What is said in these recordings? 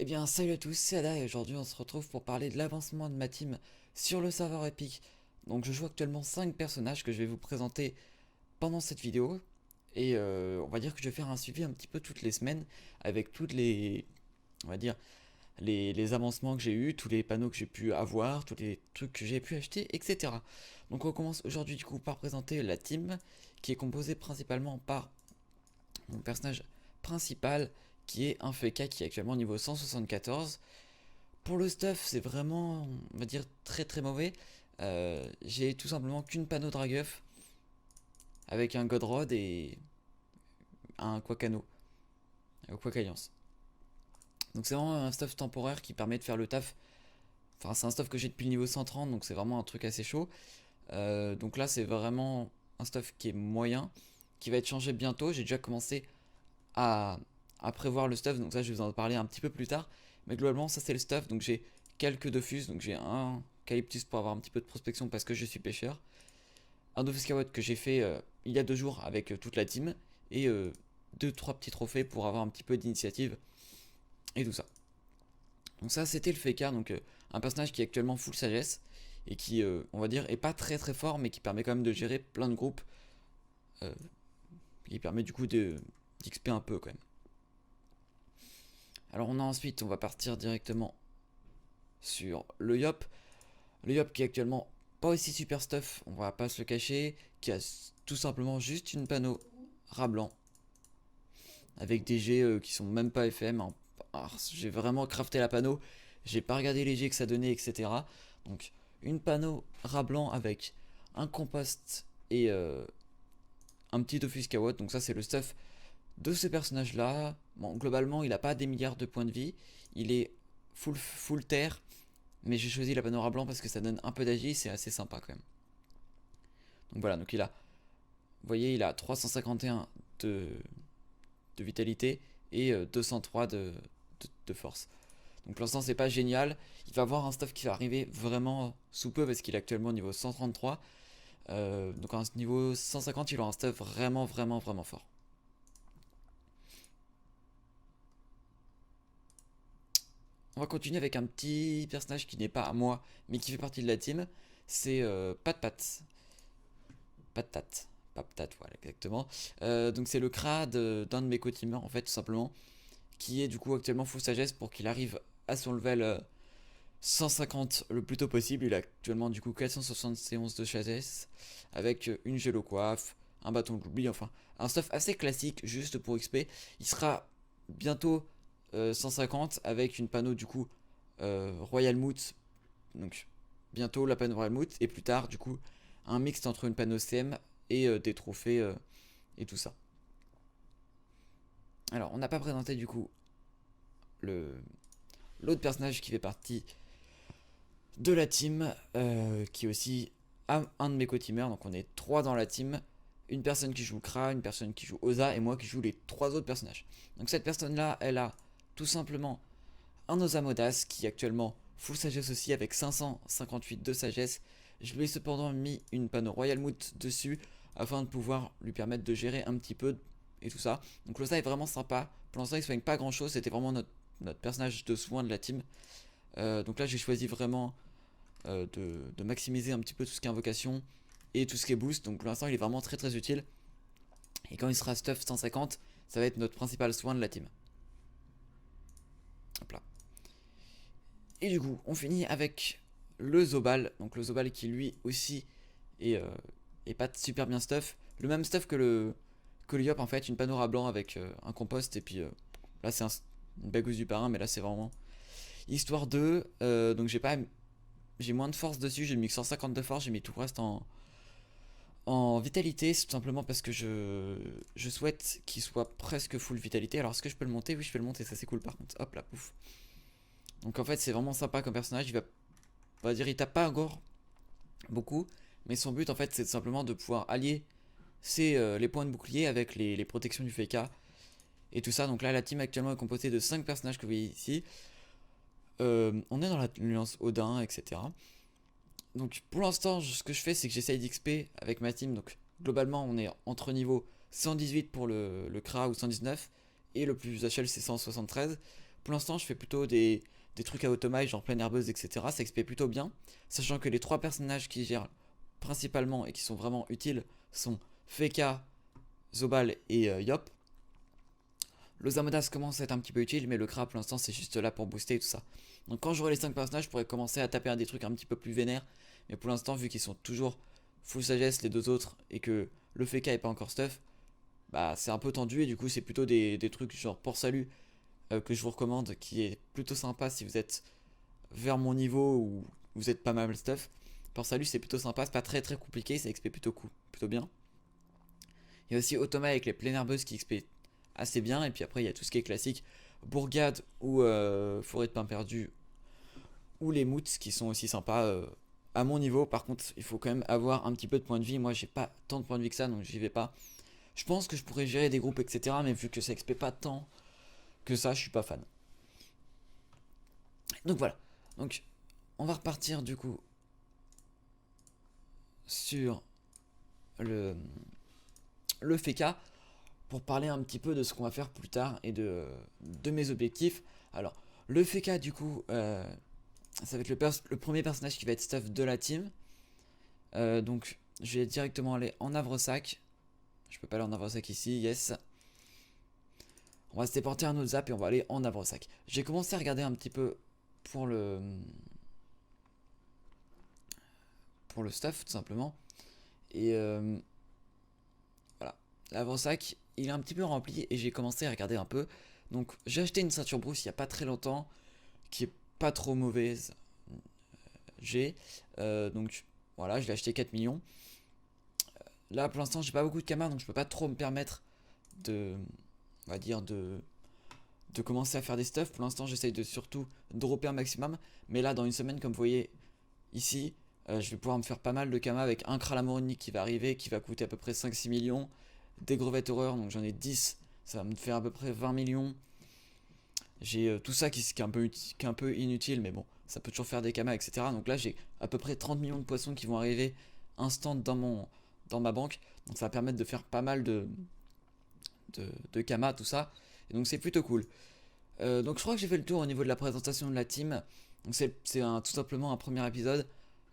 bien, salut à tous, c'est Ada et aujourd'hui on se retrouve pour parler de l'avancement de ma team sur le serveur Epic. Donc je joue actuellement 5 personnages que je vais vous présenter pendant cette vidéo. Et on va dire que je vais faire un suivi un petit peu toutes les semaines avec toutes les, on va dire, les avancements que j'ai eu, tous les panneaux que j'ai pu avoir, tous les trucs que j'ai pu acheter, etc. Donc on commence aujourd'hui du coup par présenter la team qui est composée principalement par mon personnage principal qui est un FK qui est actuellement niveau 174. Pour le stuff, c'est vraiment, on va dire, très très mauvais. J'ai tout simplement qu'une panneau Dragueuf avec un Godrod et un Quacano, Quacalliance. Donc c'est vraiment un stuff temporaire qui permet de faire le taf. Enfin, c'est un stuff que j'ai depuis le niveau 130, donc c'est vraiment un truc assez chaud. Donc là, c'est vraiment un stuff qui est moyen, qui va être changé bientôt. J'ai déjà commencé à, à prévoir le stuff, donc ça, je vais vous en parler un petit peu plus tard. Mais globalement, ça, c'est le stuff. Donc j'ai quelques Dofus, donc j'ai un Calyptus pour avoir un petit peu de prospection parce que je suis pêcheur. Un Dofus Scout que j'ai fait il y a 2 jours avec toute la team. Et 2-3 petits trophées pour avoir un petit peu d'initiative et tout ça. Donc ça, c'était le Feka, donc un personnage qui est actuellement full sagesse et qui, on va dire, est pas très très fort, mais qui permet quand même de gérer plein de groupes, euh, qui permet du coup d'XP un peu quand même. Alors on va partir directement sur le Yop. Le Yop qui est actuellement pas aussi super stuff, on va pas se le cacher, qui a tout simplement juste une panneau rat blanc avec des G qui sont même pas FM. Alors, j'ai vraiment crafté la panneau, j'ai pas regardé les G que ça donnait, etc. Donc une panneau rat blanc avec un compost et un petit Dofus Kawot. Donc ça c'est le stuff de ce personnage là. Bon, globalement il a pas des milliards de points de vie, il est full terre, mais j'ai choisi la panneau rat blanc parce que ça donne un peu d'agi, c'est assez sympa quand même. Donc voilà, donc il a, vous voyez, il a 351 de vitalité et 203 de force. Donc pour l'instant c'est pas génial. Il va avoir un stuff qui va arriver vraiment sous peu parce qu'il est actuellement au niveau 133. Donc à un niveau 150 il aura un stuff vraiment vraiment vraiment fort. On va continuer avec un petit personnage qui n'est pas à moi mais qui fait partie de la team. C'est Pat Pat. Patat. Patat, voilà exactement. Donc c'est le Kra d'un de mes co-teamers en fait tout simplement. Qui est du coup actuellement full sagesse pour qu'il arrive à son level 150 le plus tôt possible. Il a actuellement du coup 471 de sagesse avec une gelo coiffe, un bâton de l'oubli, enfin un stuff assez classique juste pour XP. Il sera bientôt 150 avec une panneau du coup Royal Moot. Donc bientôt la panneau Royal Moot et plus tard du coup un mix entre une panneau CM et des trophées et tout ça. Alors on n'a pas présenté du coup le l'autre personnage qui fait partie de la team, qui est aussi un de mes co-teamers. Donc on est 3 dans la team. Une personne qui joue Kra, une personne qui joue Oza et moi qui joue les 3 autres personnages. Donc cette personne-là, elle a tout simplement un Oza Modas qui est actuellement full sagesse aussi avec 558 de sagesse. Je lui ai cependant mis une panneau Royal Moot dessus afin de pouvoir lui permettre de gérer un petit peu et tout ça. Donc l'Oza est vraiment sympa. Pour l'instant il soigne pas grand chose, c'était vraiment notre personnage de soin de la team. Donc là j'ai choisi vraiment de maximiser un petit peu tout ce qui est invocation et tout ce qui est boost. Donc pour l'instant il est vraiment très très utile. Et quand il sera stuff 150, ça va être notre principal soin de la team. Hop là. Et du coup on finit avec le Zobal. Donc le Zobal qui lui aussi est pas super bien stuff. Le même stuff que le Yop en fait. Une panora blanc avec un compost. Et puis là c'est une bagousse du parrain. Mais là c'est vraiment histoire de... donc j'ai moins de force dessus, j'ai mis que 150 de force, j'ai mis tout le reste en vitalité, c'est tout simplement parce que je souhaite qu'il soit presque full vitalité. Alors est-ce que je peux le monter? Oui, je peux le monter, ça c'est cool par contre. Hop là, pouf. Donc en fait c'est vraiment sympa comme personnage, on va dire il tape pas encore beaucoup, mais son but en fait c'est simplement de pouvoir allier les points de bouclier avec les protections du FK et tout ça. Donc là la team actuellement est composée de 5 personnages que vous voyez ici. On est dans la nuance Odin, etc. Donc pour l'instant, ce que je fais, c'est que j'essaye d'XP avec ma team. Donc globalement, on est entre niveau 118 pour le Kra ou 119. Et le plus HL, c'est 173. Pour l'instant, je fais plutôt des trucs à automate, genre pleine herbeuse, etc. Ça XP plutôt bien, sachant que les trois personnages qui gèrent principalement et qui sont vraiment utiles sont Feka, Zobal et Yop. Le Zamodas commence à être un petit peu utile, mais le Kra pour l'instant c'est juste là pour booster et tout ça. Donc quand j'aurai les 5 personnages, je pourrais commencer à taper à des trucs un petit peu plus vénères. Mais pour l'instant, vu qu'ils sont toujours full sagesse les deux autres et que le Feka est pas encore stuff, bah c'est un peu tendu et du coup c'est plutôt des trucs genre Port Salut que je vous recommande, qui est plutôt sympa si vous êtes vers mon niveau ou vous êtes pas mal stuff. Port Salut c'est plutôt sympa, c'est pas très très compliqué, ça XP plutôt cool, plutôt bien. Il y a aussi Automa avec les pleines herbeuses qui XP assez bien. Et puis après, il y a tout ce qui est classique, Bourgade ou Forêt de Pain Perdu ou les Moots qui sont aussi sympas à mon niveau. Par contre, il faut quand même avoir un petit peu de points de vie. Moi, j'ai pas tant de points de vie que ça, donc j'y vais pas. Je pense que je pourrais gérer des groupes, etc. Mais vu que ça XP pas tant que ça, je suis pas fan. Donc voilà. Donc, on va repartir du coup sur le, le FK pour parler un petit peu de ce qu'on va faire plus tard et de mes objectifs. Alors, le FK, du coup, ça va être le premier personnage qui va être stuff de la team. Donc, je vais directement aller en Havresac. Je peux pas aller en Havresac ici, yes. On va se déporter un autre zap et on va aller en Havresac. J'ai commencé à regarder un petit peu pour le stuff, tout simplement. Et voilà. L'Havresac, il est un petit peu rempli et j'ai commencé à regarder un peu. Donc, j'ai acheté une ceinture brousse il y a pas très longtemps qui est pas trop mauvaise. Donc voilà, je l'ai acheté 4 millions. Là pour l'instant j'ai pas beaucoup de camas donc je peux pas trop me permettre de, on va dire, de commencer à faire des stuff. Pour l'instant j'essaye de surtout dropper un maximum. Mais là dans une semaine, comme vous voyez ici, je vais pouvoir me faire pas mal de camas avec un Kralamorni qui va arriver, qui va coûter à peu près 5-6 millions. Des Grevettes Horreur, donc j'en ai 10, ça va me faire à peu près 20 millions. J'ai tout ça qui est un peu inutile, mais bon, ça peut toujours faire des kamas, etc. Donc là, j'ai à peu près 30 millions de poissons qui vont arriver instant dans ma banque. Donc ça va permettre de faire pas mal de kamas, tout ça. Et donc c'est plutôt cool. Donc je crois que j'ai fait le tour au niveau de la présentation de la team. Donc c'est tout simplement un premier épisode.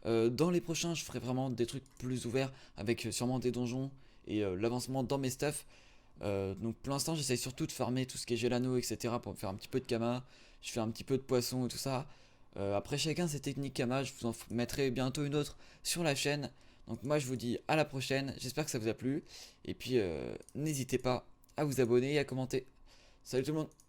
Dans les prochains, je ferai vraiment des trucs plus ouverts avec sûrement des donjons et l'avancement dans mes stuff. Donc pour l'instant j'essaye surtout de farmer tout ce qui est Gelano, etc. pour me faire un petit peu de Kama. Je fais un petit peu de poisson et tout ça. Après chacun ses techniques Kama, je vous en mettrai bientôt une autre sur la chaîne. Donc moi je vous dis à la prochaine, j'espère que ça vous a plu. Et puis n'hésitez pas à vous abonner et à commenter. Salut tout le monde!